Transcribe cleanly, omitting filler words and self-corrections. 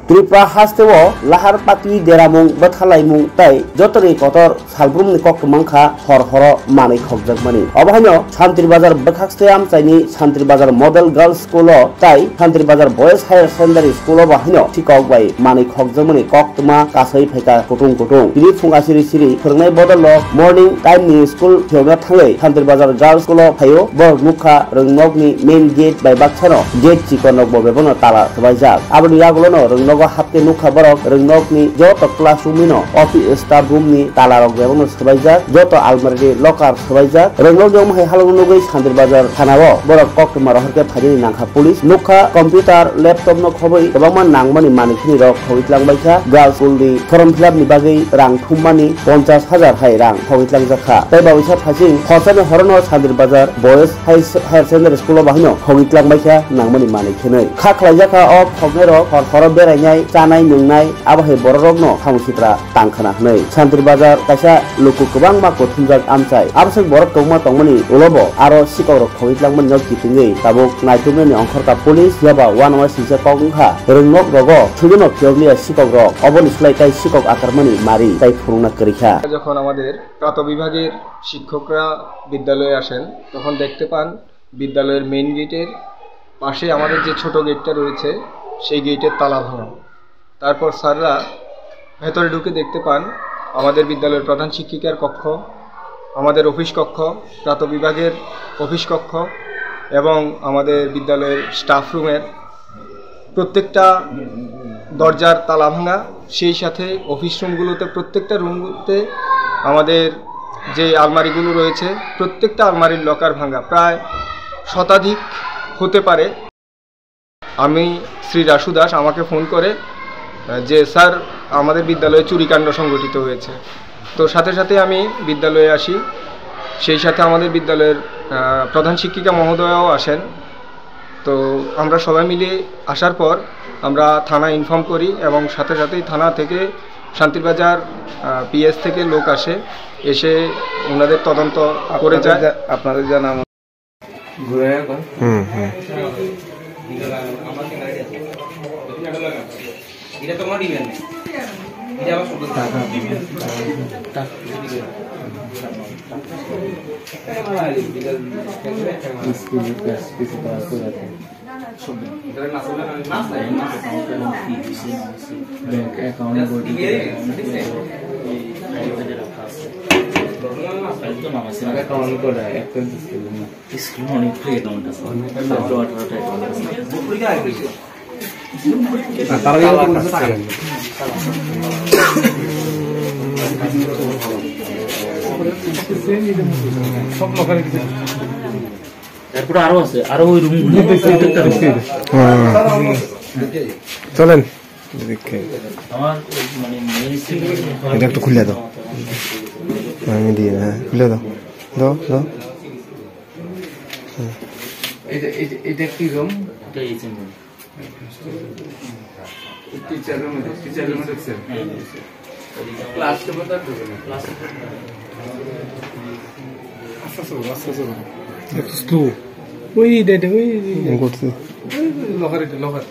ত্রিপুরা হাস্তেও লাহার পাতি দেরামুং বাথালাইমুং তাই যতনি কতর সালব্রুমনি কক্তমাংখা হর হর মানি খকজাকমানি অবহাইনো শান্তির বাজার বখাকস্তে আমচাইনি শান্তির বাজার মডেল গার্লস স্কুল তাই Santir Bazar boys higher secondary school বাহাইনো ঠিকক বাই মানি খকজাকমানি কক্তমা কাছাই ফাইকা কুটুং কুটুং बिनि फुंगा सिरि सिरि फोरोंनाय बदल मर्निं टाइमनि स्कुल थेवना थाङै शान्तिर बाजार गार्लस स्कुलाव फायो बर मुखा रोंनगनि मेन गेट बाय बाक्सानो गेट चिकनक बबेबनो ताला सबायजाक आबनि आगलनो रोंनग हापके मुखा बरक रोंनगनि जत क्लासरुमनिनो अफिस स्टाफ रूमनि ताला रक बेबनो सबायजाक जत आलमारि लकार सबायजाक रोंनग जमहाय हालगनुगै शान्तिर बाजार थानाव बरक कक्टमा रहरके फाइनि नांखा पुलिस मुखा कम्पिउटार लैपटप न खबै गोबांमान नांगमानि मानिखिनि रक खौइतलांबायखा गार्लस स्कुलनि फर्म फिलआपनि बागै रां थुम्मानि 50,000 हाय रां खौइतलांजाखा तै बावैसा फासिं खरसानि हरनो शान्तिर बाजार बयज हायर सेकेन्डारि स्कुलाव बाहायनो खौइतलांबायखा नांगमानि मानिखिनै खाख्लायजाखा अ खगनेर हर बेरायनाय जानाय लोंनाय आबाहाय बररगनो थांसिफ्रा तांखाना हनै शान्तिर बाजार कायसा लुकु गोबां माखौ थुमजाक आमचाय आबसों बरक कौमा तंमनि उलबो आरो सिकावर खौइतलांमनि न किथिङै ताबुक नायथुमनि अंखरका पुलिस याबा वानवा सिजा कौंखा रोंनग रगो थुगुनो फियगलिया सिकक रक अबनि स्लाइटाय सिकक आकारमनि मारि তাই ফুরুনা করিখা যখন আমাদের প্রাথমিক বিভাগের শিক্ষকরা বিদ্যালয়ে আসেন তখন দেখতে পান বিদ্যালয়ের মেইন গেটের পাশে আমাদের যে ছোট গেটটা রয়েছে সেই গেটের তালা ভাঙা। তারপর স্যাররা ভেতরে ঢুকে দেখতে পান আমাদের বিদ্যালয়ের প্রধান শিক্ষিকার কক্ষ, আমাদের অফিস কক্ষ, প্রাথমিক বিভাগের অফিস কক্ষ এবং আমাদের বিদ্যালয়ের স্টাফ রুমের প্রত্যেকটা দরজার তালা ভাঙা। সেই সাথে অফিস রুমগুলোতে প্রত্যেকটা রুমগুলোতে আমাদের যে আলমারিগুলো রয়েছে প্রত্যেকটা আলমারির লকার ভাঙা, প্রায় শতাধিক হতে পারে। আমি শ্রী রাসু দাস আমাকে ফোন করে যে স্যার আমাদের বিদ্যালয়ে চুরিকাণ্ড সংঘটিত হয়েছে। তো সাথে সাথে আমি বিদ্যালয়ে আসি, সেই সাথে আমাদের বিদ্যালয়ের প্রধান শিক্ষিকা মহোদয়াও আসেন। তো আমরা সবাই মিলে আসার পর আমরা থানা ইনফর্ম করি এবং সাথে সাথেই থানা থেকে শান্তির বাজার পিএস থেকে লোক আসে, এসে ওনাদের তদন্ত করে যায়। আপনাদের জানা ঘুরে बैंक अकाउंट সব লোকাল এরপর আরো আছে, আরো ওই রুমগুলো চলেন আমার মানে এটা একটু খুলে দাও, আমি দিয়ে হ্যাঁ খুলে দাও দাও দাও। এটা কি রুম? এটা এই রুম, টিচার রুম। টিচার রুমে দেখছেন ক্লাস তো বড় তো ক্লাস আচ্ছা আচ্ছা আচ্ছা একটু স্লো ওই দেটে ওই করতে লোকার